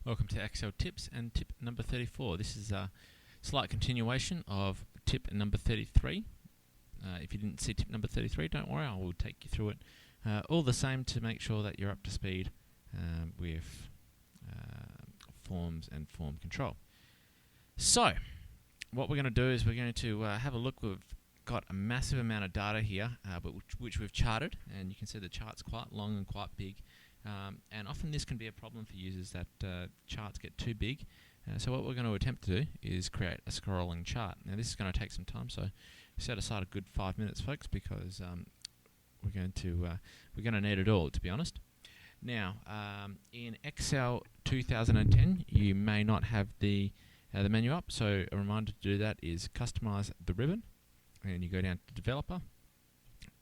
Welcome to Excel Tips and tip number 34. This is a slight continuation of tip number 33. If you didn't see tip number 33, don't worry, I will take you through it all the same to make sure that you're up to speed with forms and form control. So, what we're going to do is we're going to have a look. We've got a massive amount of data here, but which we've charted, and you can see the chart's quite long and quite big. And often this can be a problem for users that charts get too big. So what we're going to attempt to do is create a scrolling chart. Now this is going to take some time, so set aside a good 5 minutes, folks, because we're going to need it all, to be honest. Now, in Excel 2010, you may not have the menu up, so a reminder to do that is customize the ribbon, and you go down to developer,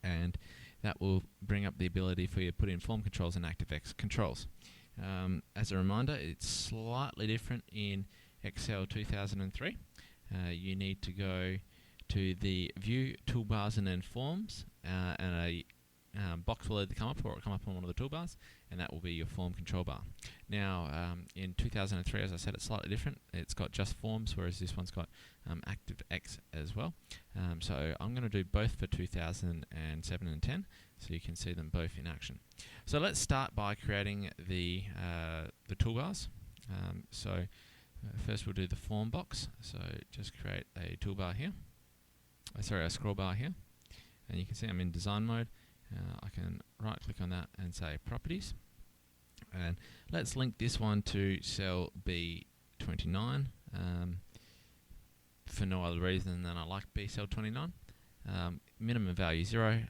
and that will bring up the ability for you to put in form controls and ActiveX controls. As a reminder, it's slightly different in Excel 2003. You need to go to the View, Toolbars, and then Forms, and a box will either come up or it will come up on one of the toolbars, and that will be your form control bar. Now, in 2003, as I said, it's slightly different. It's got just forms, whereas this one's got ActiveX as well. So I'm going to do both for 2007 and 10, so you can see them both in action. So let's start by creating the toolbars. First we'll do the form box. So just create a toolbar here. A scroll bar here, and you can see I'm in design mode. I can right click on that and say properties, and let's link this one to cell B29 for no other reason than I like B cell 29. Minimum value 0,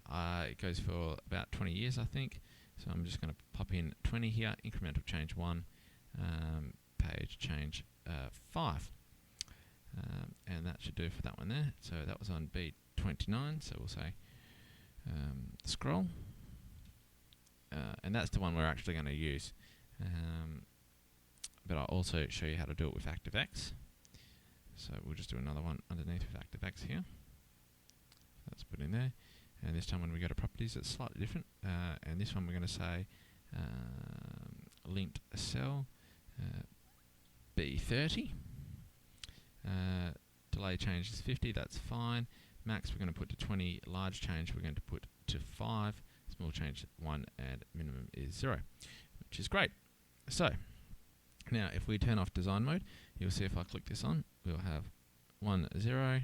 it goes for about 20 years I think, so I'm just going to pop in 20 here, incremental change 1, page change 5, and that should do for that one there. So that was on B29, so we'll say scroll, and that's the one we're actually going to use, but I'll also show you how to do it with ActiveX. So we'll just do another one underneath with ActiveX here. That's put in there, and this time when we go to properties it's slightly different, and this one we're going to say linked cell B30, delay change is 50, that's fine. Max we're going to put to 20, large change we're going to put to 5, small change 1, and minimum is 0, which is great. So now if we turn off design mode, you'll see if I click this on, we'll have 1, 0, and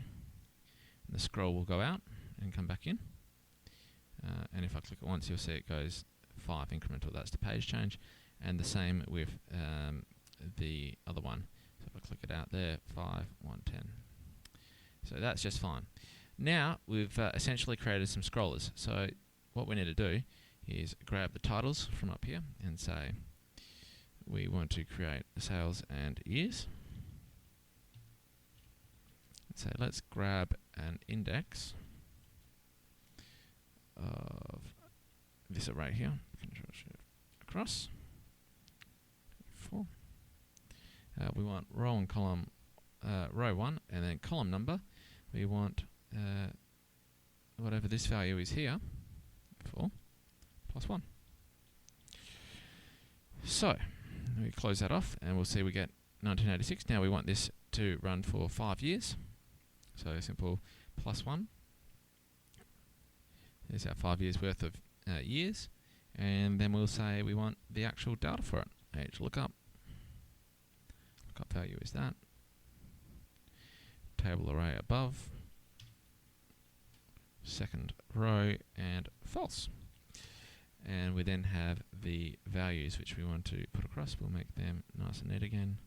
the scroll will go out and come back in, and if I click it once you'll see it goes 5 incremental, that's the page change, and the same with the other one. So if I click it out there, 5, 1, 10. So that's just fine. Now we've essentially created some scrollers. So what we need to do is grab the titles from up here and say we want to create sales and years. So let's grab an index of this array here. Control Shift across. 4. We want row and column, row 1, and then column number. We want whatever this value is here, 4 plus 1. So we close that off, and we'll see we get 1986. Now we want this to run for 5 years. So simple plus 1. There's our 5 years worth of years, and then we'll say we want the actual data for it. Age lookup. Lookup value is that. Table array above. Second row and false. And we then have the values which we want to put across. We'll make them nice and neat again.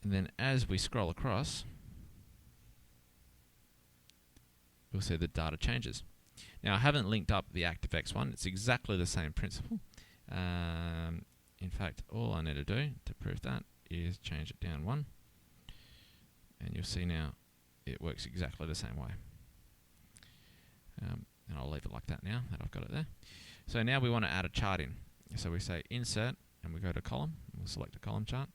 And then as we scroll across, we'll see the data changes. Now I haven't linked up the ActiveX one. It's exactly the same principle. In fact, all I need to do to prove that is change it down 1. And you'll see now it works exactly the same way. And I'll leave it like that now that I've got it there. So now we want to add a chart in. So we say insert, and we go to column. We'll select a column chart.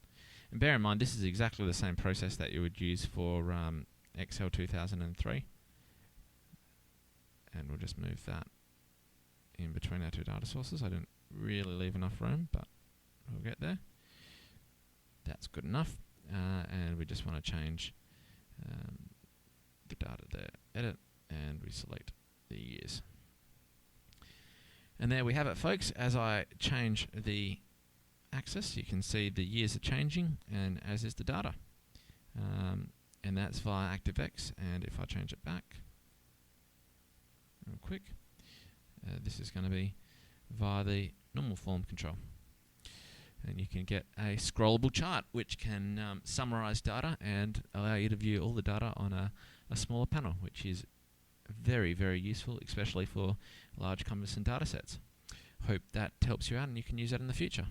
And bear in mind, this is exactly the same process that you would use for Excel 2003. And we'll just move that in between our two data sources. I didn't really leave enough room, but We'll get there. That's good enough. And we just want to change the data there. Edit, and we select the years. And there we have it, folks. As I change the axis, you can see the years are changing, and as is the data. And that's via ActiveX. And if I change it back real quick, this is going to be via the normal form control. And you can get a scrollable chart which can summarize data and allow you to view all the data on a smaller panel, which is very, very useful, especially for large cumbersome data sets. Hope that helps you out and you can use that in the future.